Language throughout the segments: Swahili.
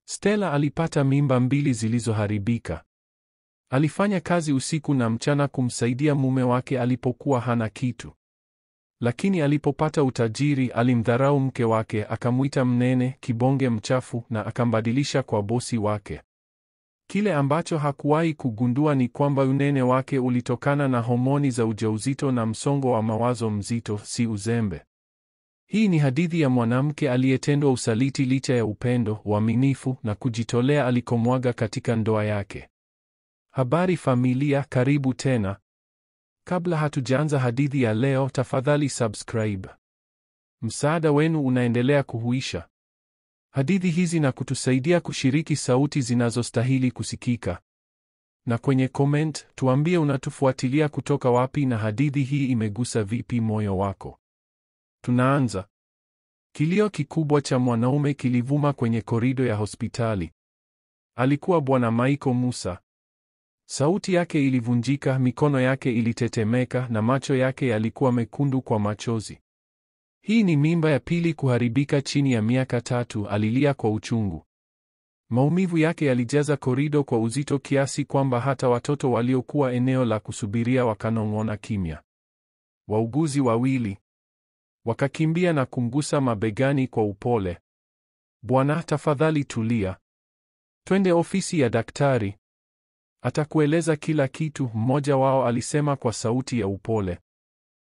Stella alipata mimba 2 zilizoharibika. Alifanya kazi usiku na mchana kumsaidia mume wake alipokuwa hana kitu. Lakini alipopata utajiri, alimdharau mke wake, akamwita mnene, kibonge mchafu na akambadilisha kwa bosi wake. Kile ambacho hakuwahi kugundua ni kwamba unene wake ulitokana na homoni za ujauzito na msongo wa mawazo mzito, si uzembe. Hii ni hadithi ya mwanamke aliyetendwa usaliti licha ya upendo, uaminifu na kujitolea alikomwaga katika ndoa yake. Habari familia, karibu tena. Kabla hatujaanza hadithi ya leo, tafadhali subscribe. Msaada wenu unaendelea kuhuisha hadithi hizi na kutusaidia kushiriki sauti zinazostahili kusikika. Na kwenye comment, tuambie unatufuatilia kutoka wapi na hadithi hii imegusa vipi moyo wako. Tunaanza. Kilio kikubwa cha mwanaume kilivuma kwenye korido ya hospitali. Alikuwa Bwana Michael Musa. Sauti yake ilivunjika, mikono yake ilitetemeka na macho yake yalikuwa mekundu kwa machozi. Hii ni mimba ya pili kuharibika chini ya miaka 3, alilia kwa uchungu. Maumivu yake yalijaza korido kwa uzito kiasi kwamba hata watoto waliokuwa eneo la kusubiria wakanong'ona kimya. Wauguzi wawili wakakimbia na kumgusa mabegani kwa upole. Bwana, tafadhali tulia. Twende ofisi ya daktari. Atakueleza kila kitu, mmoja wao alisema kwa sauti ya upole.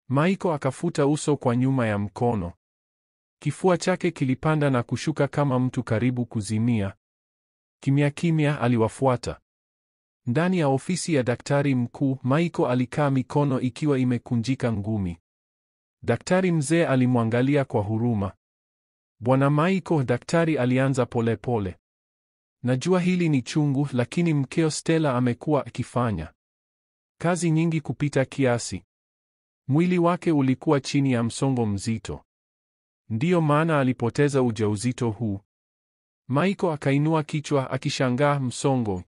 Michael akafuta uso kwa nyuma ya mkono. Kifua chake kilipanda na kushuka kama mtu karibu kuzimia. Kimya kimya aliwafuata. Ndani ya ofisi ya daktari mkuu, Michael alikaa, mikono ikiwa imekunjika ngumi. Daktari mzee alimwangalia kwa huruma. Bwana Michael, daktari alianza polepole. Najua hili ni chungu, lakini mkeo Stella amekuwa akifanya kazi nyingi kupita kiasi. Mwili wake ulikuwa chini ya msongo mzito. Ndiyo maana alipoteza ujauzito huu. Michael akainua kichwa akishangaa. Msongo?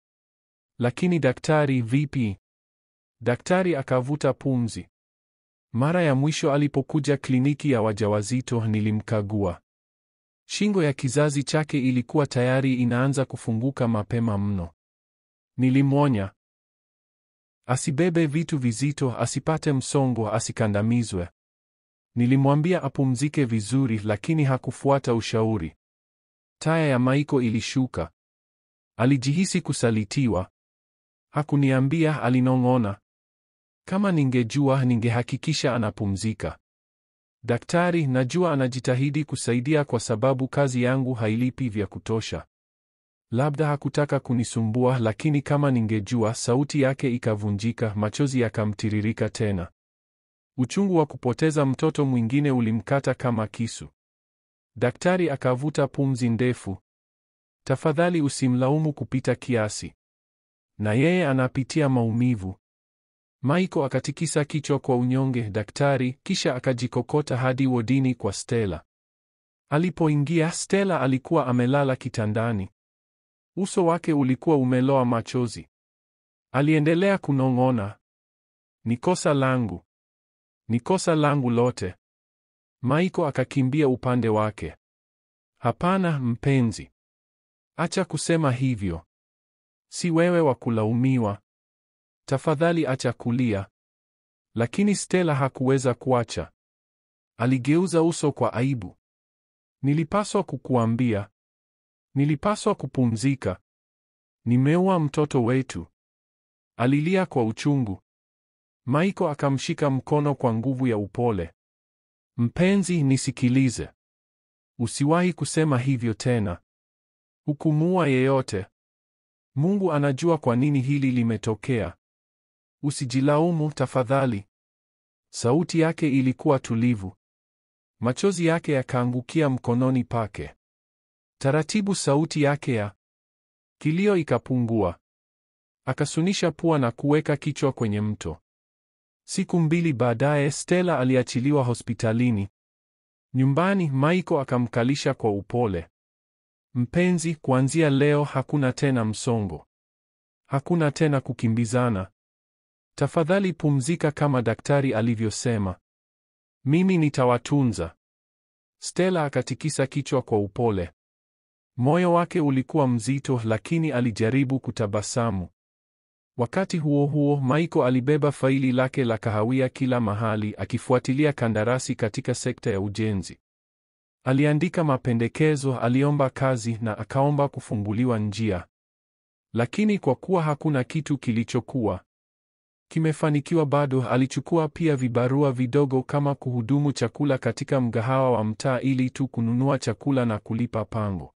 Lakini daktari, vipi? Daktari akavuta pumzi. Mara ya mwisho alipokuja kliniki ya wajawazito nilimkagua. Shingo ya kizazi chake ilikuwa tayari inaanza kufunguka mapema mno. Nilimwonya asibebe vitu vizito, asipate msongo, asikandamizwe. Nilimwambia apumzike vizuri, lakini hakufuata ushauri. Taya ya Michael ilishuka. Alijihisi kusalitiwa. Hakuniambia, alinong'ona. Kama ningejua, ningehakikisha anapumzika. Daktari, najua anajitahidi kusaidia kwa sababu kazi yangu hailipi vya kutosha. Labda hakutaka kunisumbua, lakini kama ningejua. Sauti yake ikavunjika, machozi yakamtiririka tena. Uchungu wa kupoteza mtoto mwingine ulimkata kama kisu. Daktari akavuta pumzi ndefu. Tafadhali usimlaumu kupita kiasi. Na yeye anapitia maumivu. Michael akatikisa kichwa kwa unyonge. Daktari, kisha akajikokota hadi wodini kwa Stella. Alipoingia, Stella alikuwa amelala kitandani. Uso wake ulikuwa umeloa machozi. Aliendelea kunong'ona. Ni kosa langu. Ni kosa langu lote. Michael akakimbia upande wake. Hapana mpenzi. Acha kusema hivyo. Si wewe wa kulaumiwa. Tafadhali acha kulia. Lakini Stella hakuweza kuacha. Aligeuza uso kwa aibu. Nilipaswa kukuambia. Nilipaswa kupumzika. Nimeua mtoto wetu. Alilia kwa uchungu. Michael akamshika mkono kwa nguvu ya upole. Mpenzi, nisikilize. Usiwahi kusema hivyo tena. Hukumuua yeyote. Mungu anajua kwa nini hili limetokea. Usijilaumu tafadhali. Sauti yake ilikuwa tulivu. Machozi yake yakaangukia mkononi pake. Taratibu sauti yake ya kilio ikapungua. Akasunisha pua na kuweka kichwa kwenye mto. Siku 2 baadaye, Stella aliachiliwa hospitalini. Nyumbani, Michael akamkalisha kwa upole. Mpenzi, kuanzia leo hakuna tena msongo. Hakuna tena kukimbizana. Tafadhali pumzika kama daktari alivyosema. Mimi nitawatunza. Stella akatikisa kichwa kwa upole. Moyo wake ulikuwa mzito, lakini alijaribu kutabasamu. Wakati huo huo, Michael alibeba faili lake la kahawia kila mahali, akifuatilia kandarasi katika sekta ya ujenzi. Aliandika mapendekezo, aliomba kazi na akaomba kufunguliwa njia. Lakini kwa kuwa hakuna kitu kilichokuwa kimefanikiwa bado, alichukua pia vibarua vidogo kama kuhudumu chakula katika mgahawa wa mtaa ili tu kununua chakula na kulipa pango.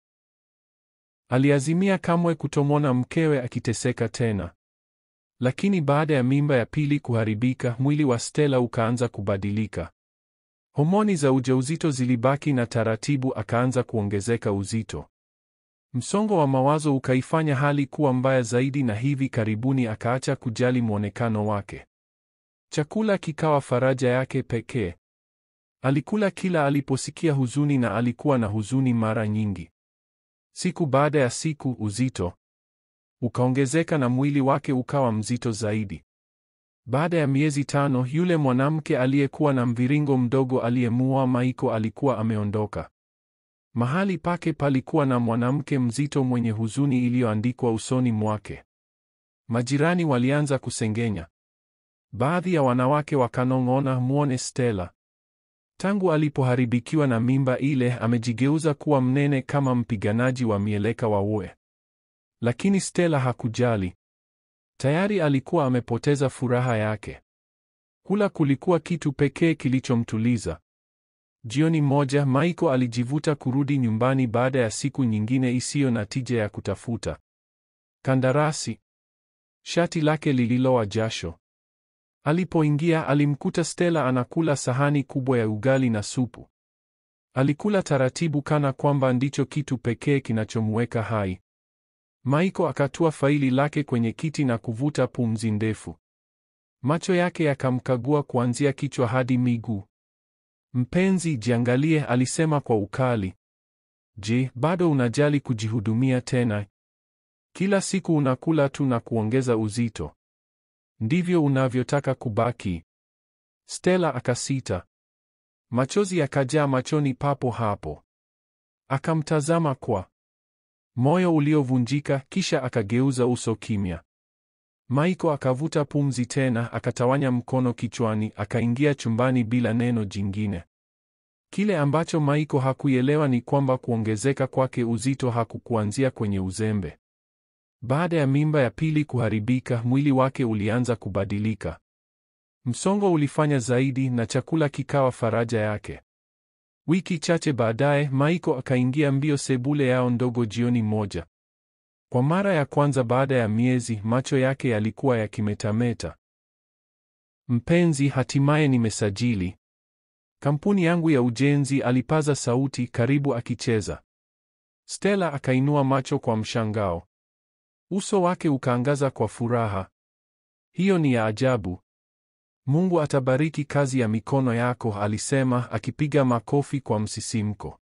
Aliazimia kamwe kutomwona mkewe akiteseka tena. Lakini baada ya mimba ya pili kuharibika, mwili wa Stella ukaanza kubadilika. Homoni za ujauzito zilibaki na taratibu akaanza kuongezeka uzito. Msongo wa mawazo ukaifanya hali kuwa mbaya zaidi na hivi karibuni akaacha kujali mwonekano wake. Chakula kikawa faraja yake pekee. Alikula kila aliposikia huzuni na alikuwa na huzuni mara nyingi. Siku baada ya siku uzito ukaongezeka na mwili wake ukawa mzito zaidi. Baada ya miezi 5, yule mwanamke aliyekuwa na mviringo mdogo aliyemuoa Michael alikuwa ameondoka. Mahali pake palikuwa na mwanamke mzito mwenye huzuni iliyoandikwa usoni mwake. Majirani walianza kusengenya. Baadhi ya wanawake wakanong'ona, muone Stella. Tangu alipoharibikiwa na mimba ile, amejigeuza kuwa mnene kama mpiganaji wa mieleka wa Uwe. Lakini Stella hakujali. Tayari alikuwa amepoteza furaha yake. Kula kulikuwa kitu pekee kilichomtuliza. Jioni moja, Michael alijivuta kurudi nyumbani baada ya siku nyingine isiyo na tija ya kutafuta kandarasi. Shati lake lililowa jasho. Alipoingia, alimkuta Stella anakula sahani kubwa ya ugali na supu. Alikula taratibu kana kwamba ndicho kitu pekee kinachomweka hai. Michael akatua faili lake kwenye kiti na kuvuta pumzi ndefu. Macho yake yakamkagua kuanzia kichwa hadi miguu. Mpenzi, jiangalie, alisema kwa ukali. Je, bado unajali kujihudumia tena? Kila siku unakula tu na kuongeza uzito. Ndivyo unavyotaka kubaki? Stella akasita. Machozi yakajaa machoni papo hapo. Akamtazama kwa moyo uliovunjika, kisha akageuza uso kimya. Michael akavuta pumzi tena, akatawanya mkono kichwani, akaingia chumbani bila neno jingine. Kile ambacho Michael hakuelewa ni kwamba kuongezeka kwake uzito hakukuanzia kwenye uzembe. Baada ya mimba ya pili kuharibika, mwili wake ulianza kubadilika. Msongo ulifanya zaidi na chakula kikawa faraja yake. Wiki chache baadaye, Michael akaingia mbio sebule yao ndogo jioni moja. Kwa mara ya kwanza baada ya miezi, macho yake yalikuwa yakimetameta. Mpenzi, hatimaye nimesajili kampuni yangu ya ujenzi, alipaza sauti karibu akicheza. Stella akainua macho kwa mshangao. Uso wake ukaangaza kwa furaha. Hiyo ni ya ajabu. Mungu atabariki kazi ya mikono yako, alisema akipiga makofi kwa msisimko.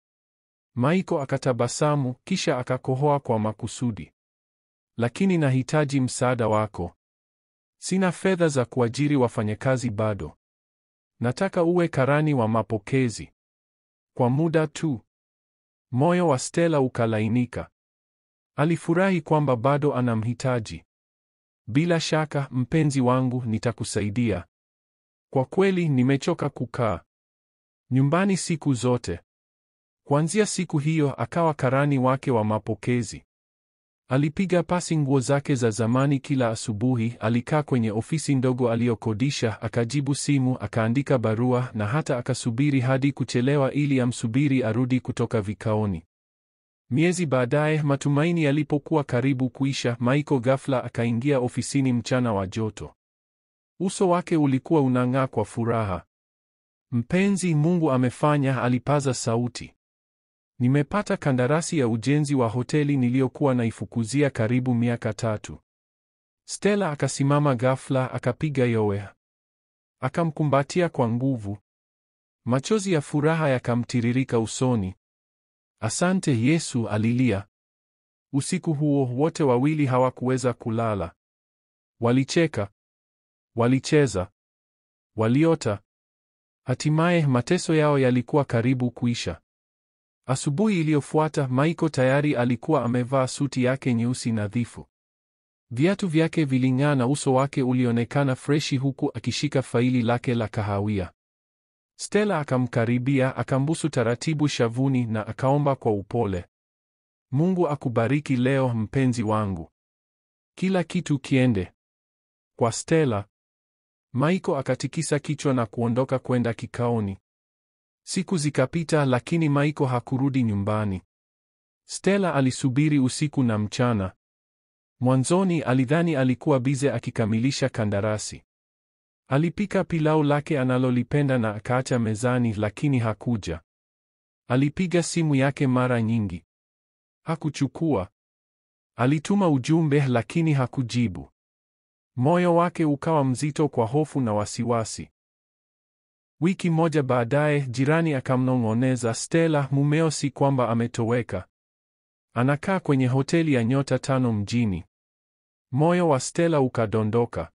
Michael akatabasamu kisha akakohoa kwa makusudi. Lakini nahitaji msaada wako. Sina fedha za kuajiri wafanyakazi bado. Nataka uwe karani wa mapokezi. Kwa muda tu. Moyo wa Stella ukalainika. Alifurahi kwamba bado anamhitaji. Bila shaka, mpenzi wangu, nitakusaidia. Kwa kweli nimechoka kukaa nyumbani siku zote. Kuanzia siku hiyo akawa karani wake wa mapokezi. Alipiga pasi nguo zake za zamani kila asubuhi, alikaa kwenye ofisi ndogo aliyokodisha, akajibu simu, akaandika barua na hata akasubiri hadi kuchelewa ili amsubiri arudi kutoka vikaoni. Miezi baadaye, matumaini yalipokuwa karibu kuisha, Michael ghafla akaingia ofisini mchana wa joto. Uso wake ulikuwa unang'aa kwa furaha. Mpenzi, Mungu amefanya, alipaza sauti. Nimepata kandarasi ya ujenzi wa hoteli niliyokuwa naifukuzia karibu miaka 3. Stella akasimama ghafla, akapiga yowe. Akamkumbatia kwa nguvu. Machozi ya furaha yakamtiririka usoni. Asante Yesu, alilia. Usiku huo wote wawili hawakuweza kulala. Walicheka. Walicheza. Waliota. Hatimaye mateso yao yalikuwa karibu kuisha. Asubuhi iliyofuata, Michael tayari alikuwa amevaa suti yake nyeusi nadhifu. Viatu vyake viling'aa na uso wake ulionekana freshi huku akishika faili lake la kahawia. Stella akamkaribia, akambusu taratibu shavuni na akaomba kwa upole. Mungu akubariki leo mpenzi wangu. Kila kitu kiende kwa Stella. Michael akatikisa kichwa na kuondoka kwenda kikaoni. Siku zikapita lakini Michael hakurudi nyumbani. Stella alisubiri usiku na mchana. Mwanzoni alidhani alikuwa bize akikamilisha kandarasi. Alipika pilau lake analolipenda na akaacha mezani, lakini hakuja. Alipiga simu yake mara nyingi. Hakuchukua. Alituma ujumbe lakini hakujibu. Moyo wake ukawa mzito kwa hofu na wasiwasi. Wiki moja baadaye, jirani akamnong'oneza, Stella, mumeo si kwamba ametoweka. Anakaa kwenye hoteli ya nyota 5 mjini. Moyo wa Stella ukadondoka.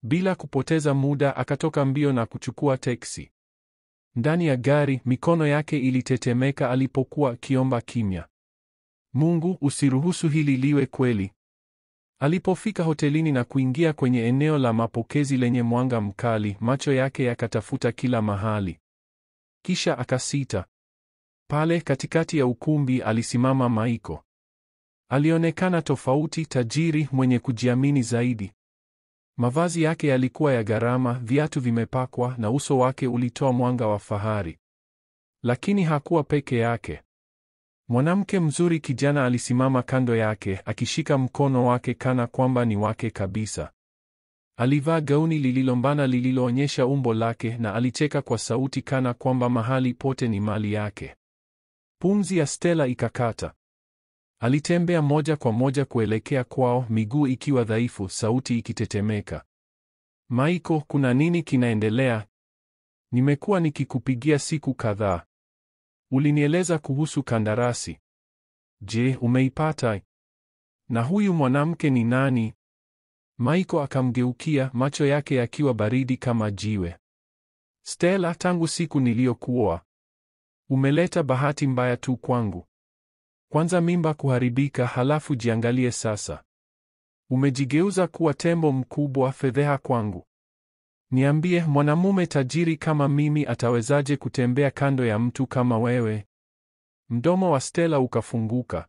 Bila kupoteza muda akatoka mbio na kuchukua teksi. Ndani ya gari, mikono yake ilitetemeka alipokuwa akiomba kimya. Mungu, usiruhusu hili liwe kweli. Alipofika hotelini na kuingia kwenye eneo la mapokezi lenye mwanga mkali, macho yake yakatafuta kila mahali. Kisha akasita. Pale katikati ya ukumbi alisimama Michael. Alionekana tofauti, tajiri, mwenye kujiamini zaidi. Mavazi yake yalikuwa ya gharama, viatu vimepakwa na uso wake ulitoa mwanga wa fahari. Lakini hakuwa peke yake. Mwanamke mzuri kijana alisimama kando yake, akishika mkono wake kana kwamba ni wake kabisa. Alivaa gauni lililombana lililoonyesha umbo lake na alicheka kwa sauti kana kwamba mahali pote ni mali yake. Pumzi ya Stella ikakata. Alitembea moja kwa moja kuelekea kwao, miguu ikiwa dhaifu, sauti ikitetemeka. Michael, kuna nini kinaendelea? Nimekuwa nikikupigia siku kadhaa. Ulinieleza kuhusu kandarasi. Je, umeipata? Na huyu mwanamke ni nani? Michael akamgeukia, macho yake yakiwa baridi kama jiwe. Stella, tangu siku niliyokuoa umeleta bahati mbaya tu kwangu. Kwanza mimba kuharibika, halafu jiangalie sasa. Umejigeuza kuwa tembo mkubwa, fedheha kwangu. Niambie, mwanamume tajiri kama mimi atawezaje kutembea kando ya mtu kama wewe? Mdomo wa Stella ukafunguka.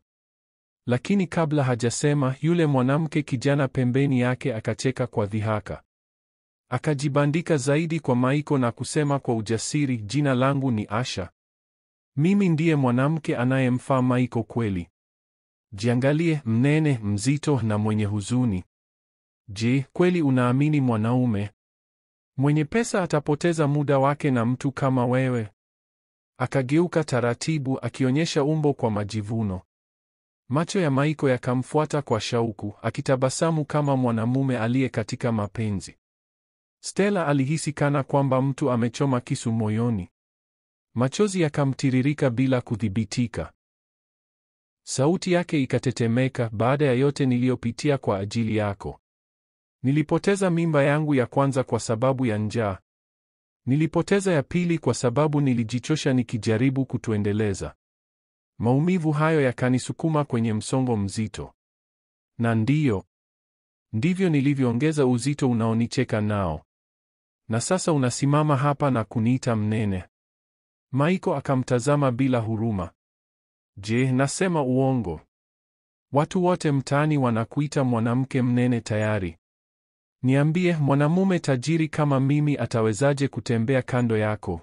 Lakini kabla hajasema, yule mwanamke kijana pembeni yake akacheka kwa dhihaka. Akajibandika zaidi kwa Michael na kusema kwa ujasiri, jina langu ni Asha. Mimi ndiye mwanamke anayemfaa Michael kweli. Jiangalie, mnene, mzito na mwenye huzuni. Je, kweli unaamini mwanaume mwenye pesa atapoteza muda wake na mtu kama wewe? Akageuka taratibu, akionyesha umbo kwa majivuno. Macho ya Michael yakamfuata kwa shauku, akitabasamu kama mwanamume aliye katika mapenzi. Stella alihisi kana kwamba mtu amechoma kisu moyoni. Machozi yakamtiririka bila kudhibitika. Sauti yake ikatetemeka, baada ya yote niliyopitia kwa ajili yako. Nilipoteza mimba yangu ya kwanza kwa sababu ya njaa. Nilipoteza ya pili kwa sababu nilijichosha nikijaribu kutuendeleza. Maumivu hayo yakanisukuma kwenye msongo mzito. Na ndivyo nilivyoongeza uzito unaonicheka nao. Na sasa unasimama hapa na kuniita mnene. Michael akamtazama bila huruma. Je, nasema uongo? Watu wote mtaani wanakuita mwanamke mnene tayari. Niambie, mwanamume tajiri kama mimi atawezaje kutembea kando yako?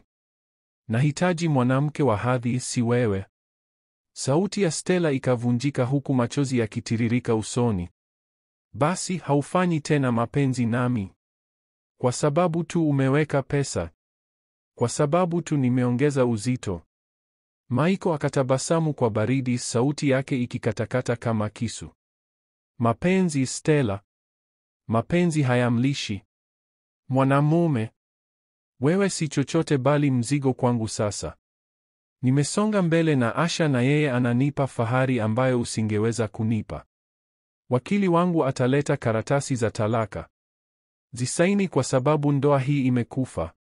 Nahitaji mwanamke wa hadhi, si wewe. Sauti ya Stella ikavunjika huku machozi yakitiririka usoni. Basi haufanyi tena mapenzi nami? Kwa sababu tu umeweka pesa? Kwa sababu tu nimeongeza uzito? Michael akatabasamu kwa baridi, sauti yake ikikatakata kama kisu. Mapenzi, Stella. Mapenzi hayamlishi mwanamume. Wewe si chochote bali mzigo kwangu sasa. Nimesonga mbele na Asha na yeye ananipa fahari ambayo usingeweza kunipa. Wakili wangu ataleta karatasi za talaka. Zisaini kwa sababu ndoa hii imekufa.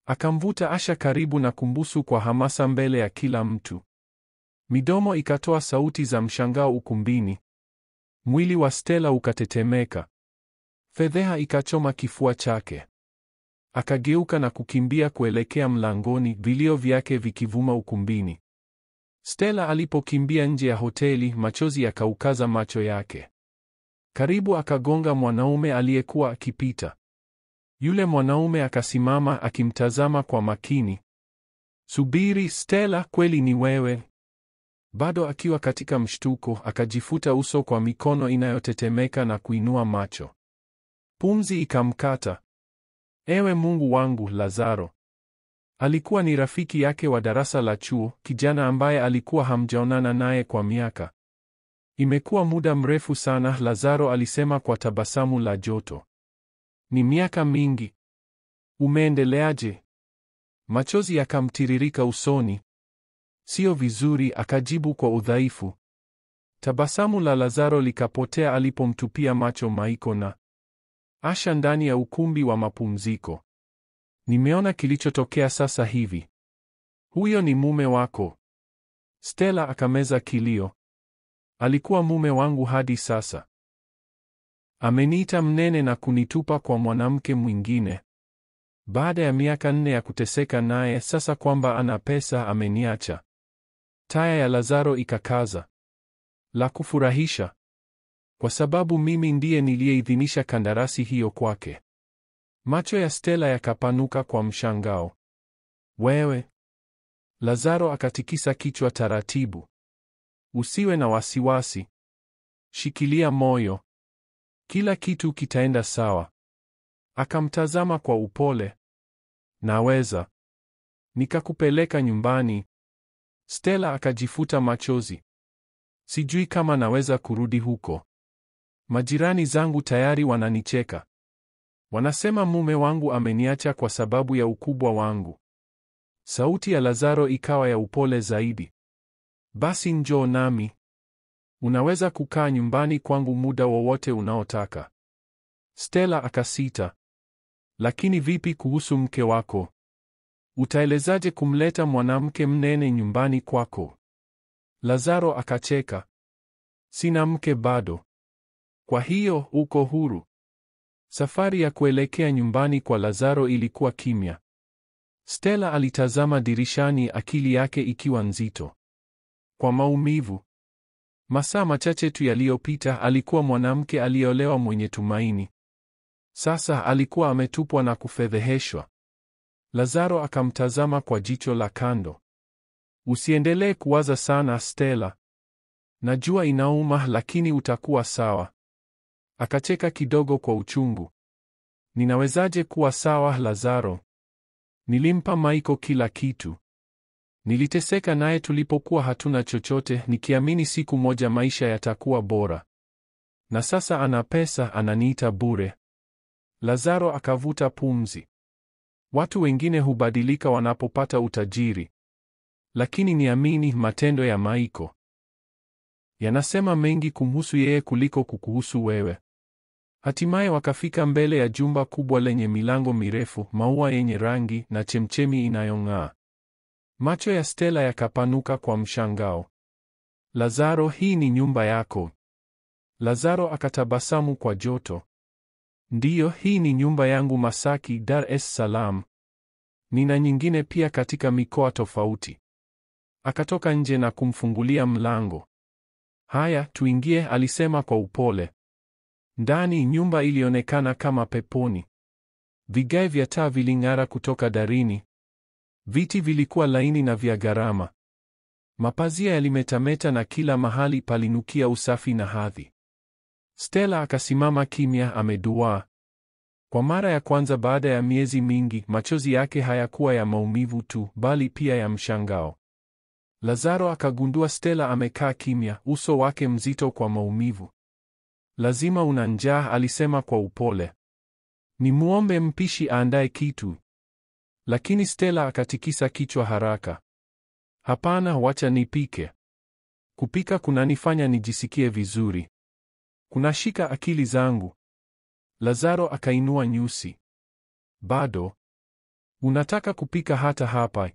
Akamvuta Asha karibu na kumbusu kwa hamasa mbele ya kila mtu. Midomo ikatoa sauti za mshangao ukumbini. Mwili wa Stella ukatetemeka. Fedheha ikachoma kifua chake. Akageuka na kukimbia kuelekea mlangoni, vilio vyake vikivuma ukumbini. Stella alipokimbia nje ya hoteli, machozi yakaukaza macho yake. Karibu akagonga mwanaume aliyekuwa akipita. Yule mwanaume akasimama akimtazama kwa makini. "Subiri Stella, kweli ni wewe?" Bado akiwa katika mshtuko, akajifuta uso kwa mikono inayotetemeka na kuinua macho. Pumzi ikamkata. Ewe Mungu wangu, Lazaro! Alikuwa ni rafiki yake wa darasa la chuo, kijana ambaye alikuwa hamjaonana naye kwa miaka. Imekuwa muda mrefu sana, Lazaro alisema kwa tabasamu la joto. Ni miaka mingi. Umeendeleaje? Machozi yakamtiririka usoni. Sio vizuri, akajibu kwa udhaifu. Tabasamu la Lazaro likapotea alipomtupia macho Maiko na Asha ndani ya ukumbi wa mapumziko. Nimeona kilichotokea sasa hivi. Huyo ni mume wako. Stella akameza kilio. Alikuwa mume wangu hadi sasa. Ameniita mnene na kunitupa kwa mwanamke mwingine. Baada ya miaka 4 ya kuteseka naye, sasa kwamba ana pesa ameniacha. Taya ya Lazaro ikakaza. La kufurahisha. Kwa sababu mimi ndiye niliyeidhinisha kandarasi hiyo kwake. Macho ya Stella yakapanuka kwa mshangao. Wewe? Lazaro akatikisa kichwa taratibu. Usiwe na wasiwasi. Shikilia moyo. Kila kitu kitaenda sawa. Akamtazama kwa upole. Naweza nikakupeleka nyumbani. Stella akajifuta machozi. Sijui kama naweza kurudi huko. Majirani zangu tayari wananicheka. Wanasema mume wangu ameniacha kwa sababu ya ukubwa wangu. Sauti ya Lazaro ikawa ya upole zaidi. Basi njoo nami. Unaweza kukaa nyumbani kwangu muda wowote unaotaka. Stella akasita. Lakini vipi kuhusu mke wako? Utaelezaje kumleta mwanamke mnene nyumbani kwako? Lazaro akacheka. Sina mke bado. Kwa hiyo uko huru. Safari ya kuelekea nyumbani kwa Lazaro ilikuwa kimya. Stella alitazama dirishani, akili yake ikiwa nzito kwa maumivu. Masaa machache tu yaliyopita alikuwa mwanamke aliyeolewa mwenye tumaini. Sasa alikuwa ametupwa na kufedheheshwa. Lazaro akamtazama kwa jicho la kando. Usiendelee kuwaza sana Stella. Najua inauma, lakini utakuwa sawa. Akacheka kidogo kwa uchungu. Ninawezaje kuwa sawa, Lazaro? Nilimpa Maiko kila kitu. Niliteseka naye tulipokuwa hatuna chochote, nikiamini siku moja maisha yatakuwa bora. Na sasa ana pesa, ananiita bure. Lazaro akavuta pumzi. Watu wengine hubadilika wanapopata utajiri. Lakini niamini, matendo ya Maiko yanasema mengi kumhusu yeye kuliko kukuhusu wewe. Hatimaye wakafika mbele ya jumba kubwa lenye milango mirefu, maua yenye rangi na chemchemi inayong'aa. Macho ya Stella yakapanuka kwa mshangao. Lazaro, hii ni nyumba yako? Lazaro akatabasamu kwa joto. Ndiyo, hii ni nyumba yangu Masaki, Dar es Salaam. Nina nyingine pia katika mikoa tofauti. Akatoka nje na kumfungulia mlango. Haya, tuingie, alisema kwa upole. Ndani nyumba ilionekana kama peponi. Vigae vya taa viling'ara kutoka darini. Viti vilikuwa laini na vya gharama. Mapazia yalimetameta na kila mahali palinukia usafi na hadhi. Stella akasimama kimya, ameduaa. Kwa mara ya kwanza baada ya miezi mingi, machozi yake hayakuwa ya maumivu tu, bali pia ya mshangao. Lazaro akagundua Stella amekaa kimya, uso wake mzito kwa maumivu. Lazima una njaa, alisema kwa upole. Nimuombe mpishi aandae kitu. Lakini Stella akatikisa kichwa haraka. Hapana, wacha nipike. Kupika kunanifanya nijisikie vizuri. Kunashika akili zangu. Lazaro akainua nyusi. Bado? Unataka kupika hata hapa?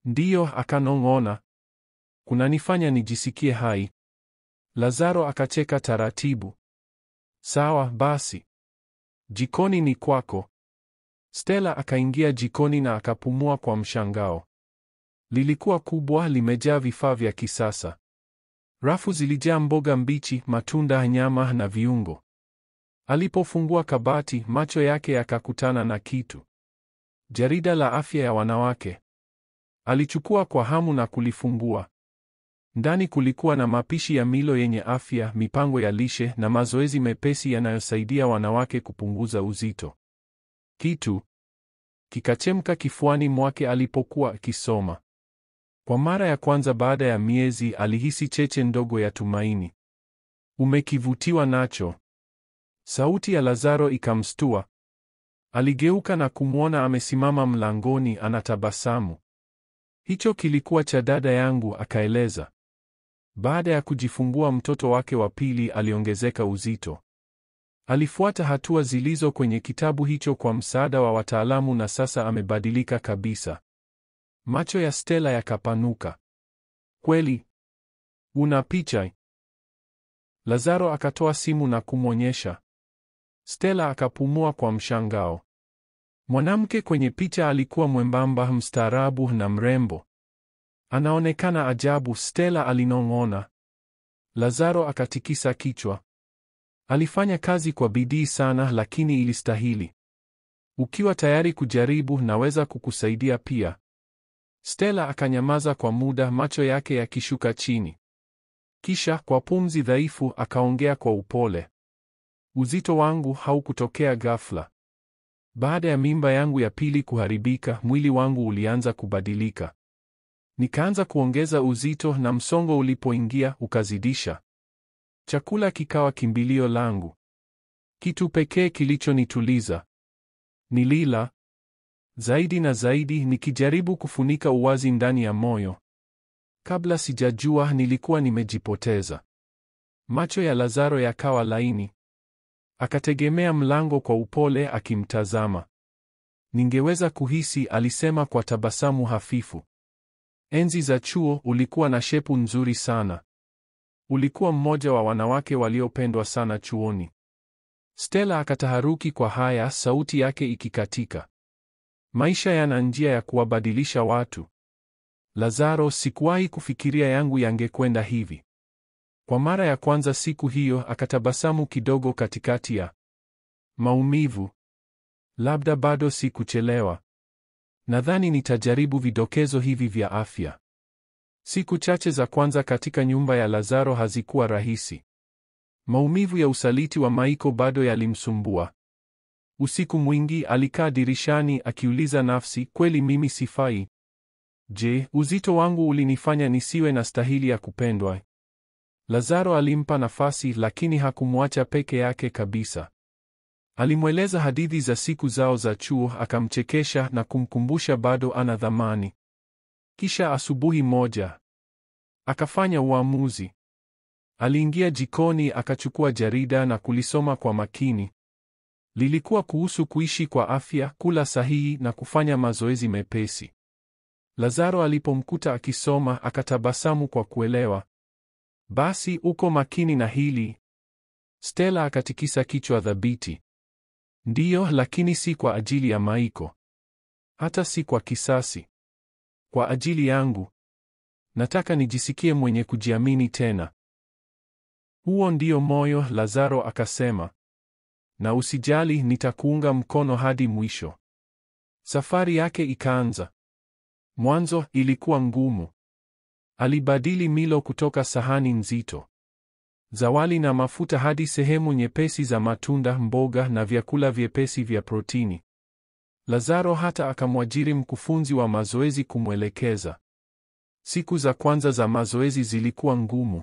Ndiyo, akanong'ona. kunanifanya nijisikie hai. Lazaro akacheka taratibu. Sawa basi. Jikoni ni kwako. Stella akaingia jikoni na akapumua kwa mshangao. Lilikuwa kubwa, limejaa vifaa vya kisasa. Rafu zilijaa mboga mbichi, matunda, nyama na viungo. Alipofungua kabati, macho yake yakakutana na kitu. Jarida la afya ya wanawake. Alichukua kwa hamu na kulifungua. Ndani kulikuwa na mapishi ya milo yenye afya, mipango ya lishe na mazoezi mepesi yanayosaidia wanawake kupunguza uzito. Kitu kikachemka kifuani mwake alipokuwa akisoma. Kwa mara ya kwanza baada ya miezi, alihisi cheche ndogo ya tumaini. Umekivutiwa nacho? Sauti ya Lazaro ikamstua. Aligeuka na kumwona amesimama mlangoni, anatabasamu. Hicho kilikuwa cha dada yangu, akaeleza. Baada ya kujifungua mtoto wake wa pili, aliongezeka uzito. Alifuata hatua zilizo kwenye kitabu hicho kwa msaada wa wataalamu na sasa amebadilika kabisa. Macho ya Stella yakapanuka. Kweli? Una picha? Lazaro akatoa simu na kumwonyesha. Stella akapumua kwa mshangao. Mwanamke kwenye picha alikuwa mwembamba, mstaarabu na mrembo. Anaonekana ajabu, Stella alinong'ona. Lazaro akatikisa kichwa. Alifanya kazi kwa bidii sana, lakini ilistahili. Ukiwa tayari kujaribu, naweza kukusaidia pia. Stella akanyamaza kwa muda, macho yake yakishuka chini. Kisha kwa pumzi dhaifu akaongea kwa upole. Uzito wangu haukutokea ghafla. Baada ya mimba yangu ya pili kuharibika, mwili wangu ulianza kubadilika. Nikaanza kuongeza uzito na msongo ulipoingia ukazidisha. Chakula kikawa kimbilio langu. Kitu pekee kilichonituliza. Nilila zaidi na zaidi, nikijaribu kufunika uwazi ndani ya moyo. Kabla sijajua, nilikuwa nimejipoteza. Macho ya Lazaro yakawa laini. Akategemea mlango kwa upole akimtazama. Ningeweza kuhisi, alisema kwa tabasamu hafifu. Enzi za chuo ulikuwa na shepu nzuri sana. Ulikuwa mmoja wa wanawake waliopendwa sana chuoni. Stella akataharuki kwa haya, sauti yake ikikatika. Maisha yana njia ya kuwabadilisha watu. Lazaro, sikuwahi kufikiria yangu yangekwenda hivi. Kwa mara ya kwanza siku hiyo akatabasamu kidogo katikati ya maumivu. Labda bado si kuchelewa. Nadhani nitajaribu vidokezo hivi vya afya. Siku chache za kwanza katika nyumba ya Lazaro hazikuwa rahisi. Maumivu ya usaliti wa Maiko bado yalimsumbua. Usiku mwingi alikaa dirishani akiuliza nafsi, kweli mimi sifai? Je, uzito wangu ulinifanya nisiwe na stahili ya kupendwa? Lazaro alimpa nafasi, lakini hakumwacha peke yake kabisa. Alimweleza hadithi za siku zao za chuo, akamchekesha na kumkumbusha bado ana thamani. Kisha asubuhi moja akafanya uamuzi. Aliingia jikoni, akachukua jarida na kulisoma kwa makini. Lilikuwa kuhusu kuishi kwa afya, kula sahihi na kufanya mazoezi mepesi. Lazaro alipomkuta akisoma, akatabasamu kwa kuelewa. Basi uko makini na hili? Stella akatikisa kichwa thabiti. Ndiyo, lakini si kwa ajili ya Maiko. Hata si kwa kisasi. Kwa ajili yangu. Nataka nijisikie mwenye kujiamini tena. Huo ndio moyo, Lazaro akasema. Na usijali, nitakuunga mkono hadi mwisho. Safari yake ikaanza. Mwanzo ilikuwa ngumu. Alibadili milo kutoka sahani nzito za wali na mafuta hadi sehemu nyepesi za matunda, mboga na vyakula vyepesi vya protini. Lazaro hata akamwajiri mkufunzi wa mazoezi kumwelekeza. Siku za kwanza za mazoezi zilikuwa ngumu.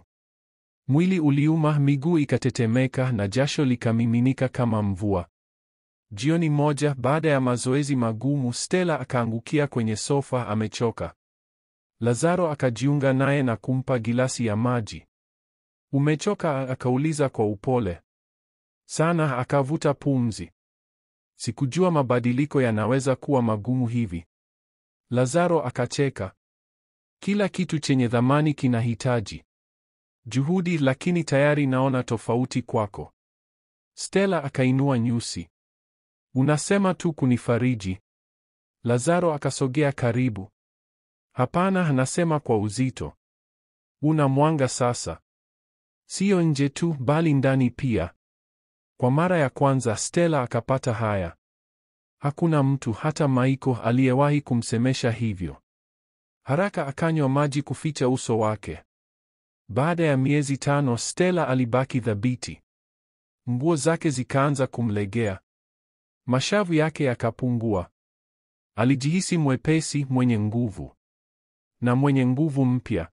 Mwili uliuma, miguu ikatetemeka na jasho likamiminika kama mvua. Jioni moja baada ya mazoezi magumu, Stella akaangukia kwenye sofa amechoka. Lazaro akajiunga naye na kumpa gilasi ya maji. Umechoka? Akauliza kwa upole. Sana, akavuta pumzi. Sikujua mabadiliko yanaweza kuwa magumu hivi. Lazaro akacheka. Kila kitu chenye thamani kinahitaji juhudi, lakini tayari naona tofauti kwako. Stella akainua nyusi. Unasema tu kunifariji? Lazaro akasogea karibu. Hapana, nasema kwa uzito. Una mwanga sasa. Sio nje tu, bali ndani pia. Kwa mara ya kwanza Stella akapata haya. Hakuna mtu, hata Maiko, aliyewahi kumsemesha hivyo. Haraka akanywa maji kuficha uso wake. Baada ya miezi 5 Stella alibaki thabiti. Nguo zake zikaanza kumlegea. Mashavu yake yakapungua. Alijihisi mwepesi, mwenye nguvu. Na mwenye nguvu mpya.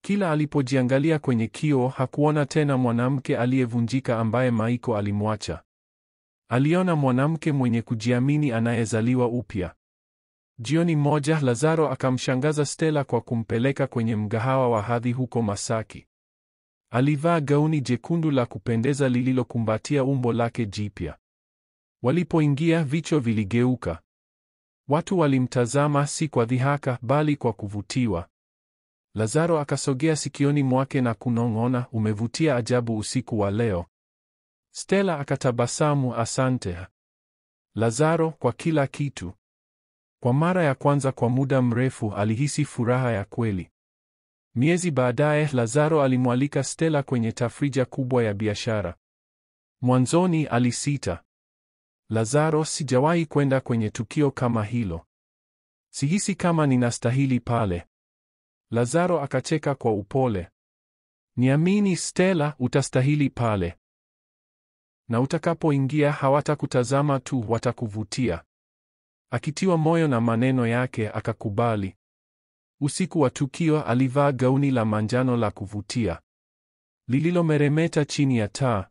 Kila alipojiangalia kwenye kioo hakuona tena mwanamke aliyevunjika ambaye Maiko alimwacha. Aliona mwanamke mwenye kujiamini anayezaliwa upya. Jioni moja Lazaro akamshangaza Stella kwa kumpeleka kwenye mgahawa wa hadhi huko Masaki. Alivaa gauni jekundu la kupendeza lililokumbatia umbo lake jipya. Walipoingia vichwa viligeuka. Watu walimtazama si kwa dhihaka bali kwa kuvutiwa. Lazaro akasogea sikioni mwake na kunong'ona, umevutia ajabu usiku wa leo. Stella akatabasamu, asante Lazaro, kwa kila kitu. Kwa mara ya kwanza kwa muda mrefu alihisi furaha ya kweli. Miezi baadaye Lazaro alimwalika Stella kwenye tafrija kubwa ya biashara. Mwanzoni alisita. Lazaro, sijawahi kwenda kwenye tukio kama hilo. Sihisi kama ninastahili pale. Lazaro akacheka kwa upole. Niamini Stella, utastahili pale. Na utakapoingia hawatakutazama tu, watakuvutia. Akitiwa moyo na maneno yake akakubali. Usiku wa tukio alivaa gauni la manjano la kuvutia lililomeremeta chini ya taa.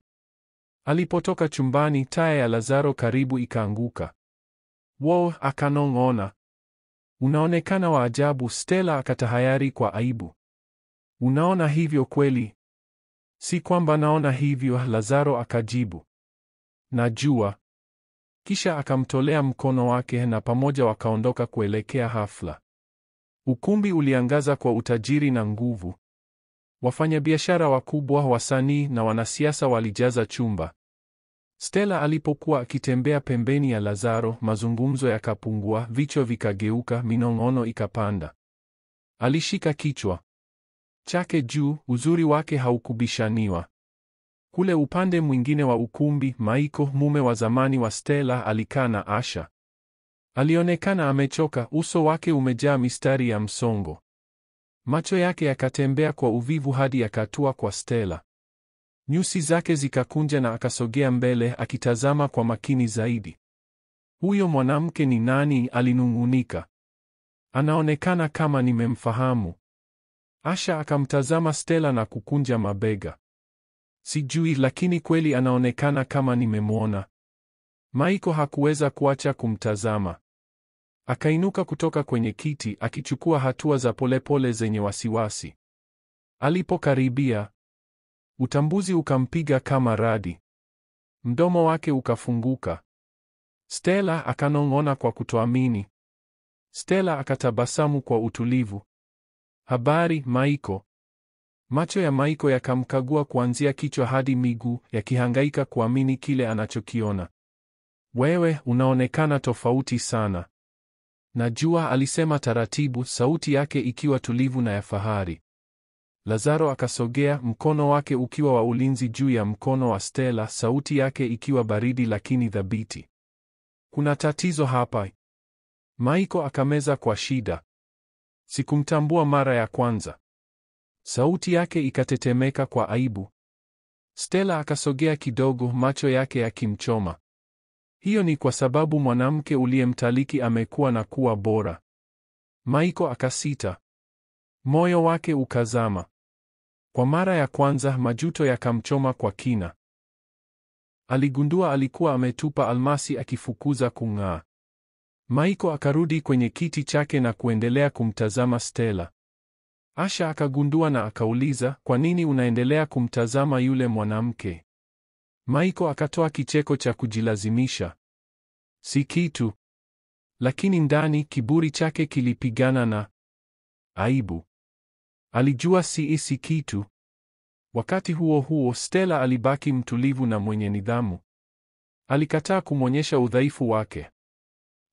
Alipotoka chumbani, taa ya Lazaro karibu ikaanguka. Wow, akanong'ona. Unaonekana wa ajabu. Stella akatahayari kwa aibu. Unaona hivyo kweli? Si kwamba naona hivyo, Lazaro akajibu. Najua. Kisha akamtolea mkono wake na pamoja wakaondoka kuelekea hafla. Ukumbi uliangaza kwa utajiri na nguvu. Wafanyabiashara wakubwa, wasanii na wanasiasa walijaza chumba. Stella alipokuwa akitembea pembeni ya Lazaro, mazungumzo yakapungua, vichwa vikageuka, minong'ono ikapanda. Alishika kichwa chake juu, uzuri wake haukubishaniwa. Kule upande mwingine wa ukumbi, Maiko, mume wa zamani wa Stella, alikaa na Asha. Alionekana amechoka, uso wake umejaa mistari ya msongo. Macho yake yakatembea kwa uvivu hadi yakatua kwa Stella. Nyusi zake zikakunja na akasogea mbele akitazama kwa makini zaidi. Huyo mwanamke ni nani? Alinung'unika. Anaonekana kama nimemfahamu. Asha akamtazama Stella na kukunja mabega. Sijui, lakini kweli anaonekana kama nimemwona. Maiko hakuweza kuacha kumtazama. Akainuka kutoka kwenye kiti akichukua hatua za polepole zenye wasiwasi. Alipokaribia, utambuzi ukampiga kama radi. Mdomo wake ukafunguka. Stella, akanong'ona kwa kutoamini. Stella akatabasamu kwa utulivu. Habari, Maiko. Macho ya Maiko yakamkagua kuanzia kichwa hadi miguu, yakihangaika kuamini kile anachokiona. Wewe unaonekana tofauti sana. Najua, alisema taratibu, sauti yake ikiwa tulivu na ya fahari. Lazaro akasogea, mkono wake ukiwa wa ulinzi juu ya mkono wa Stella, sauti yake ikiwa baridi lakini thabiti. Kuna tatizo hapa. Maiko akameza kwa shida. Sikumtambua mara ya kwanza. Sauti yake ikatetemeka kwa aibu. Stella akasogea kidogo, macho yake yakimchoma. Hiyo ni kwa sababu mwanamke uliyemtaliki amekuwa na kuwa bora. Maiko akasita. Moyo wake ukazama. Kwa mara ya kwanza majuto yakamchoma kwa kina. Aligundua alikuwa ametupa almasi akifukuza kung'aa. Maiko akarudi kwenye kiti chake na kuendelea kumtazama Stella. Asha akagundua na akauliza, kwa nini unaendelea kumtazama yule mwanamke? Maiko akatoa kicheko cha kujilazimisha. Si kitu. Lakini ndani kiburi chake kilipigana na aibu. Alijua si kitu. Wakati huo huo, Stella alibaki mtulivu na mwenye nidhamu. Alikataa kumwonyesha udhaifu wake.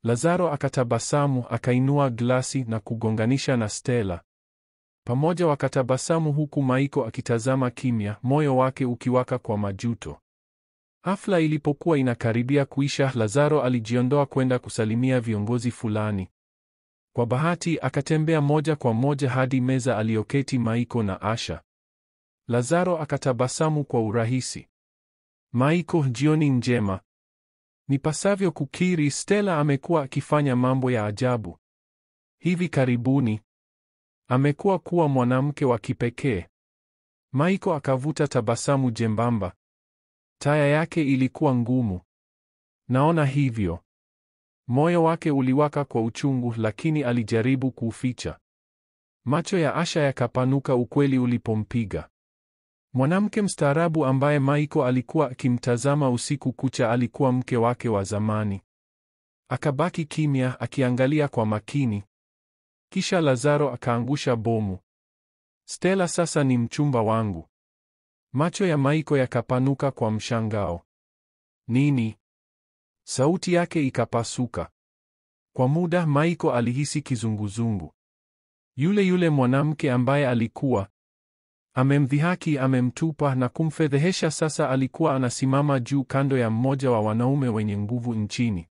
Lazaro akatabasamu, akainua glasi na kugonganisha na Stella. Pamoja wakatabasamu huku Maiko akitazama kimya, moyo wake ukiwaka kwa majuto. Hafla ilipokuwa inakaribia kuisha, Lazaro alijiondoa kwenda kusalimia viongozi fulani. Kwa bahati, akatembea moja kwa moja hadi meza aliyoketi Maiko na Asha. Lazaro akatabasamu kwa urahisi. Maiko, jioni njema. Nipasavyo kukiri, Stella amekuwa akifanya mambo ya ajabu. Hivi karibuni amekuwa kuwa mwanamke wa kipekee. Maiko akavuta tabasamu jembamba. Taya yake ilikuwa ngumu. Naona hivyo. Moyo wake uliwaka kwa uchungu, lakini alijaribu kuuficha. Macho ya Asha yakapanuka ukweli ulipompiga. Mwanamke mstaarabu ambaye Maiko alikuwa akimtazama usiku kucha alikuwa mke wake wa zamani. Akabaki kimya, akiangalia kwa makini. Kisha Lazaro akaangusha bomu. Stella sasa ni mchumba wangu. Macho ya Maiko yakapanuka kwa mshangao. Nini? Sauti yake ikapasuka. Kwa muda Maiko alihisi kizunguzungu. Yule mwanamke ambaye alikuwa amemdhihaki, amemtupa na kumfedhehesha, sasa alikuwa anasimama juu kando ya mmoja wa wanaume wenye nguvu nchini.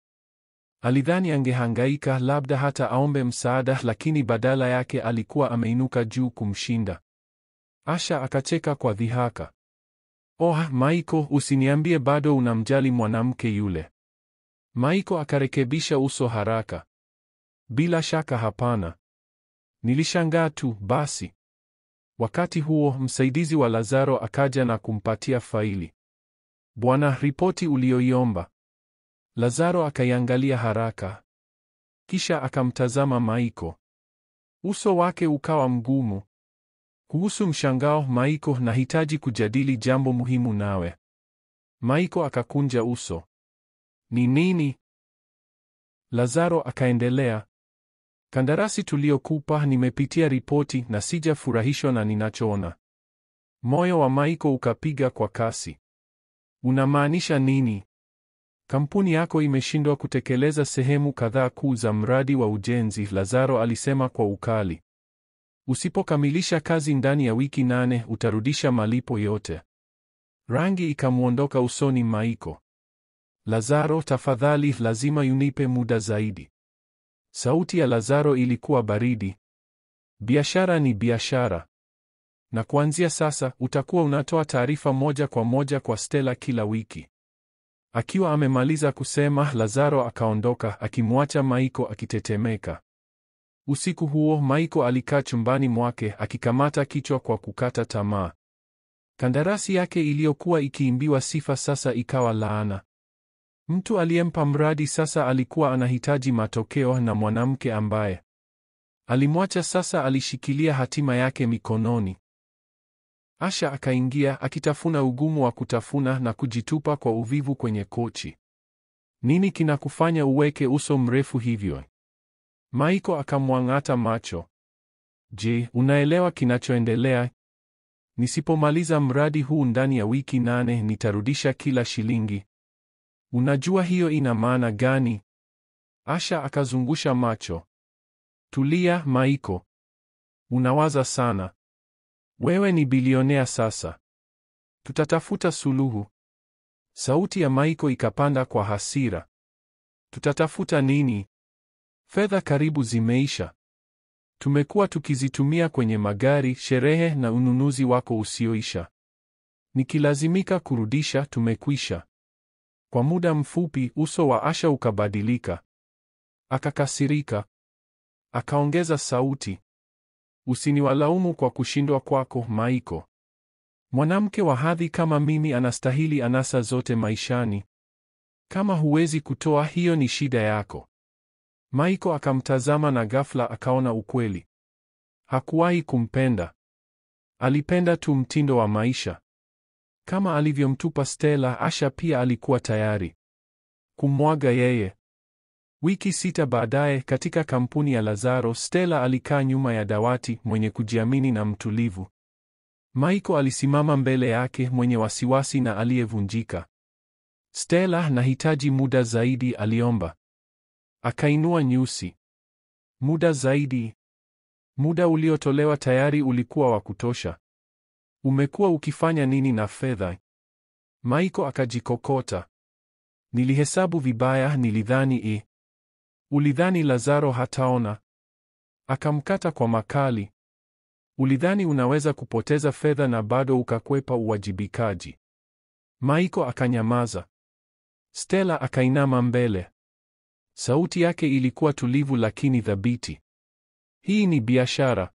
Alidhani angehangaika, labda hata aombe msaada, lakini badala yake alikuwa ameinuka juu kumshinda. Asha akacheka kwa dhihaka. Oh, Maiko, usiniambie bado unamjali mwanamke yule. Maiko akarekebisha uso haraka. Bila shaka hapana. Nilishangaa tu basi. Wakati huo msaidizi wa Lazaro akaja na kumpatia faili. Bwana, ripoti uliyoiomba. Lazaro akaiangalia haraka. Kisha akamtazama Maiko. Uso wake ukawa mgumu. Kuhusu mshangao, Maiko, nahitaji kujadili jambo muhimu nawe. Maiko akakunja uso. Ni nini? Lazaro akaendelea. Kandarasi tuliyokupa, nimepitia ripoti na sijafurahishwa na ninachoona. Moyo wa Maiko ukapiga kwa kasi. Unamaanisha nini? Kampuni yako imeshindwa kutekeleza sehemu kadhaa kuu za mradi wa ujenzi, Lazaro alisema kwa ukali. Usipokamilisha kazi ndani ya wiki 8 utarudisha malipo yote. Rangi ikamwondoka usoni Maiko. Lazaro, tafadhali, lazima unipe muda zaidi. Sauti ya Lazaro ilikuwa baridi. Biashara ni biashara. Na kuanzia sasa, utakuwa unatoa taarifa moja kwa moja kwa Stella kila wiki. Akiwa amemaliza kusema, Lazaro akaondoka, akimwacha Maiko akitetemeka. Usiku huo, Maiko alikaa chumbani mwake, akikamata kichwa kwa kukata tamaa. Kandarasi yake iliyokuwa ikiimbiwa sifa sasa ikawa laana. Mtu aliyempa mradi sasa alikuwa anahitaji matokeo, na mwanamke ambaye alimwacha sasa alishikilia hatima yake mikononi. Asha akaingia, akitafuna ugumu wa kutafuna na kujitupa kwa uvivu kwenye kochi. Nini kinakufanya uweke uso mrefu hivyo? Maiko akamwang'ata macho. Je, unaelewa kinachoendelea? Nisipomaliza mradi huu ndani ya wiki 8 nitarudisha kila shilingi. Unajua hiyo ina maana gani? Asha akazungusha macho. Tulia, Maiko. Unawaza sana. Wewe ni bilionea sasa. Tutatafuta suluhu. Sauti ya Maiko ikapanda kwa hasira. Tutatafuta nini? Fedha karibu zimeisha. Tumekuwa tukizitumia kwenye magari, sherehe na ununuzi wako usioisha. Nikilazimika kurudisha, tumekwisha. Kwa muda mfupi, uso wa Asha ukabadilika. Akakasirika. Akaongeza sauti. Usiniwalaumu kwa kushindwa kwako, Maiko. Mwanamke wa hadhi kama mimi anastahili anasa zote maishani. Kama huwezi kutoa, hiyo ni shida yako. Maiko akamtazama na ghafla akaona ukweli. Hakuwahi kumpenda. Alipenda tu mtindo wa maisha. Kama alivyomtupa Stella, Asha pia alikuwa tayari kumwaga yeye. Wiki 6 baadaye, katika kampuni ya Lazaro, Stella alikaa nyuma ya dawati, mwenye kujiamini na mtulivu. Michael alisimama mbele yake, mwenye wasiwasi na aliyevunjika. Stella, nahitaji muda zaidi, aliomba. Akainua nyusi. Muda zaidi? Muda uliotolewa tayari ulikuwa wa kutosha. Umekuwa ukifanya nini na fedha? Michael akajikokota. Nilihesabu vibaya, nilidhani Ulidhani Lazaro hataona? Akamkata kwa makali. Ulidhani unaweza kupoteza fedha na bado ukakwepa uwajibikaji. Michael akanyamaza. Stella akainama mbele. Sauti yake ilikuwa tulivu lakini thabiti. Hii ni biashara.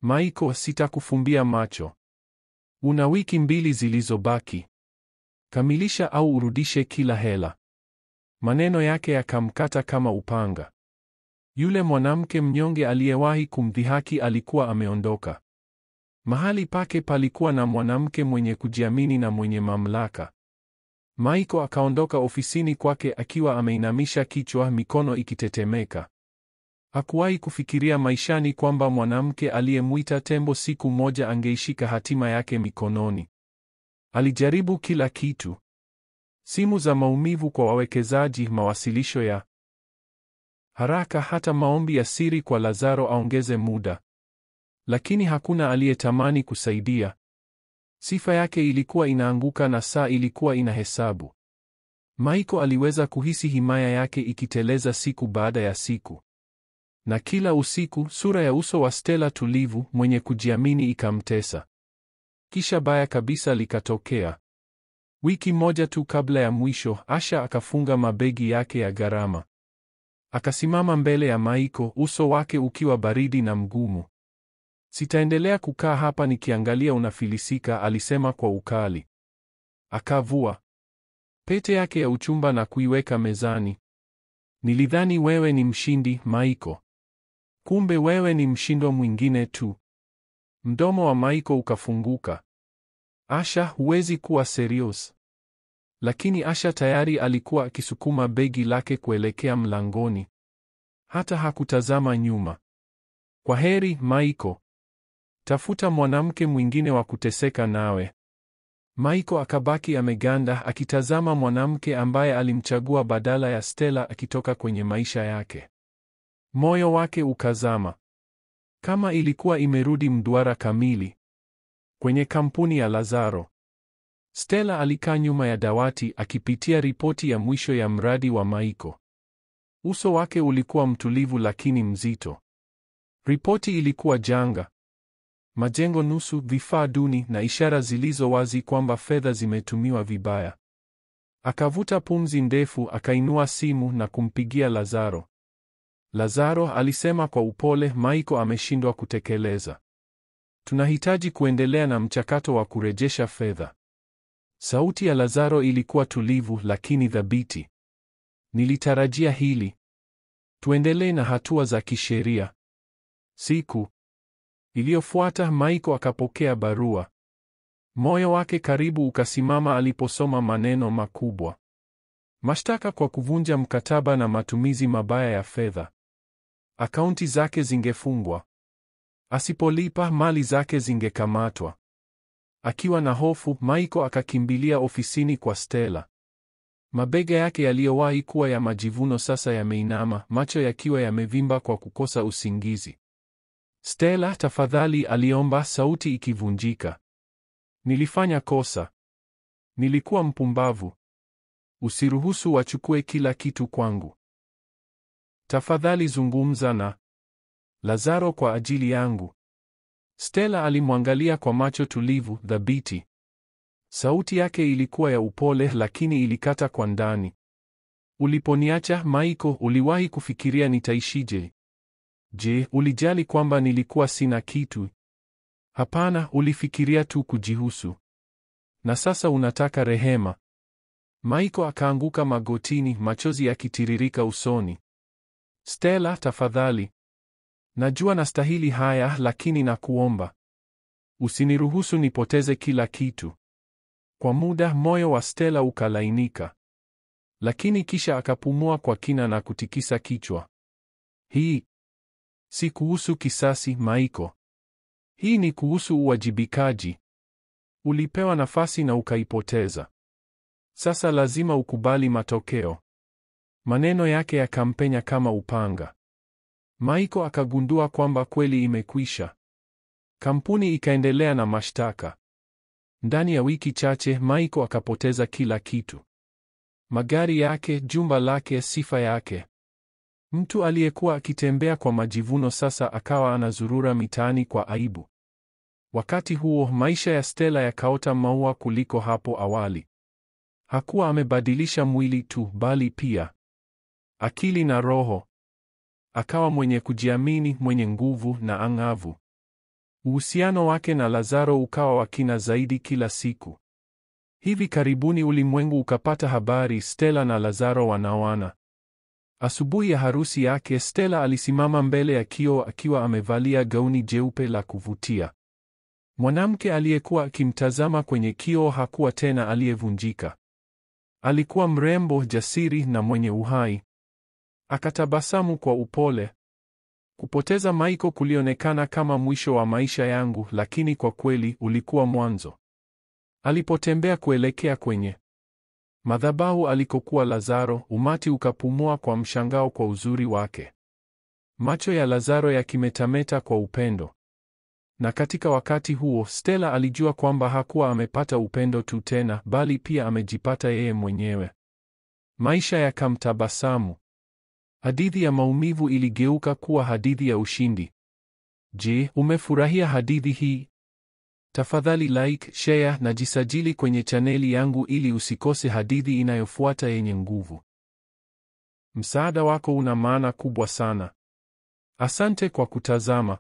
Michael, sitakufumbia macho. Una wiki 2 zilizobaki. Kamilisha au urudishe kila hela. Maneno yake yakamkata kama upanga. Yule mwanamke mnyonge aliyewahi kumdhihaki alikuwa ameondoka. Mahali pake palikuwa na mwanamke mwenye kujiamini na mwenye mamlaka. Michael akaondoka ofisini kwake akiwa ameinamisha kichwa, mikono ikitetemeka. Hakuwahi kufikiria maishani kwamba mwanamke aliyemwita tembo siku moja angeishika hatima yake mikononi. Alijaribu kila kitu. Simu za maumivu kwa wawekezaji, mawasilisho ya haraka, hata maombi ya siri kwa Lazaro aongeze muda. Lakini hakuna aliyetamani kusaidia. Sifa yake ilikuwa inaanguka na saa ilikuwa inahesabu. Michael aliweza kuhisi himaya yake ikiteleza siku baada ya siku. Na kila usiku, sura ya uso wa Stella tulivu, mwenye kujiamini ikamtesa. Kisha baya kabisa likatokea. Wiki moja tu kabla ya mwisho, Asha akafunga mabegi yake ya gharama. Akasimama mbele ya Michael, uso wake ukiwa baridi na mgumu. Sitaendelea kukaa hapa nikiangalia unafilisika, alisema kwa ukali. Akavua pete yake ya uchumba na kuiweka mezani. Nilidhani wewe ni mshindi, Michael. Kumbe wewe ni mshindwa mwingine tu. Mdomo wa Michael ukafunguka. Asha, huwezi kuwa serious. Lakini Asha tayari alikuwa akisukuma begi lake kuelekea mlangoni. Hata hakutazama nyuma. Kwa heri, Michael. Tafuta mwanamke mwingine wa kuteseka nawe. Michael akabaki ameganda, akitazama mwanamke ambaye alimchagua badala ya Stella akitoka kwenye maisha yake. Moyo wake ukazama. Kama ilikuwa imerudi mduara kamili. Kwenye kampuni ya Lazaro. Stella alikaa nyuma ya dawati akipitia ripoti ya mwisho ya mradi wa Michael. Uso wake ulikuwa mtulivu lakini mzito. Ripoti ilikuwa janga. Majengo nusu, vifaa duni na ishara zilizo wazi kwamba fedha zimetumiwa vibaya. Akavuta pumzi ndefu, akainua simu na kumpigia Lazaro. Lazaro, alisema kwa upole, Michael ameshindwa kutekeleza. Tunahitaji kuendelea na mchakato wa kurejesha fedha. Sauti ya Lazaro ilikuwa tulivu lakini thabiti. Nilitarajia hili. Tuendelee na hatua za kisheria. Siku iliyofuata Michael akapokea barua. Moyo wake karibu ukasimama aliposoma maneno makubwa. Mashtaka kwa kuvunja mkataba na matumizi mabaya ya fedha. Akaunti zake zingefungwa. Asipolipa, mali zake zingekamatwa. Akiwa na hofu, Michael akakimbilia ofisini kwa Stella. Mabega yake yaliyowahi kuwa ya majivuno sasa yameinama, macho yakiwa yamevimba kwa kukosa usingizi. Stella, tafadhali, aliomba, sauti ikivunjika. Nilifanya kosa. Nilikuwa mpumbavu. Usiruhusu wachukue kila kitu kwangu. Tafadhali zungumza na Lazaro kwa ajili yangu. Stella alimwangalia kwa macho tulivu, thabiti. Sauti yake ilikuwa ya upole lakini ilikata kwa ndani. Uliponiacha, Michael, uliwahi kufikiria nitaishije? Je, ulijali kwamba nilikuwa sina kitu? Hapana, ulifikiria tu kujihusu. Na sasa unataka rehema. Michael akaanguka magotini, machozi yakitiririka usoni. Stella, tafadhali. Najua nastahili haya, lakini nakuomba. Usiniruhusu nipoteze kila kitu. Kwa muda moyo wa Stella ukalainika. Lakini kisha akapumua kwa kina na kutikisa kichwa. Hii si kuhusu kisasi, Michael. Hii ni kuhusu uwajibikaji. Ulipewa nafasi na ukaipoteza. Sasa lazima ukubali matokeo. Maneno yake yakampenya kama upanga. Michael akagundua kwamba kweli imekwisha. Kampuni ikaendelea na mashtaka. Ndani ya wiki chache, Michael akapoteza kila kitu. Magari yake, jumba lake, sifa yake. Mtu aliyekuwa akitembea kwa majivuno sasa akawa anazurura mitaani kwa aibu. Wakati huo, maisha ya Stella yakaota maua kuliko hapo awali. Hakuwa amebadilisha mwili tu, bali pia akili na roho. Akawa mwenye kujiamini, mwenye nguvu na ang'avu. Uhusiano wake na Lazaro ukawa wa kina zaidi kila siku. Hivi karibuni ulimwengu ukapata habari Stella na Lazaro wanaoana. Asubuhi ya harusi yake, Stella alisimama mbele ya kioo akiwa amevalia gauni jeupe la kuvutia. Mwanamke aliyekuwa akimtazama kwenye kioo hakuwa tena aliyevunjika. Alikuwa mrembo, jasiri na mwenye uhai. Akatabasamu kwa upole. Kupoteza Michael kulionekana kama mwisho wa maisha yangu, lakini kwa kweli ulikuwa mwanzo. Alipotembea kuelekea kwenye madhabahu alikokuwa Lazaro, umati ukapumua kwa mshangao kwa uzuri wake. Macho ya Lazaro yakimetameta kwa upendo. Na katika wakati huo, Stella alijua kwamba hakuwa amepata upendo tu tena, bali pia amejipata yeye mwenyewe. Maisha yakamtabasamu. Hadithi ya maumivu iligeuka kuwa hadithi ya ushindi. Je, umefurahia hadithi hii? Tafadhali like, share na jisajili kwenye chaneli yangu ili usikose hadithi inayofuata yenye nguvu. Msaada wako una maana kubwa sana. Asante kwa kutazama.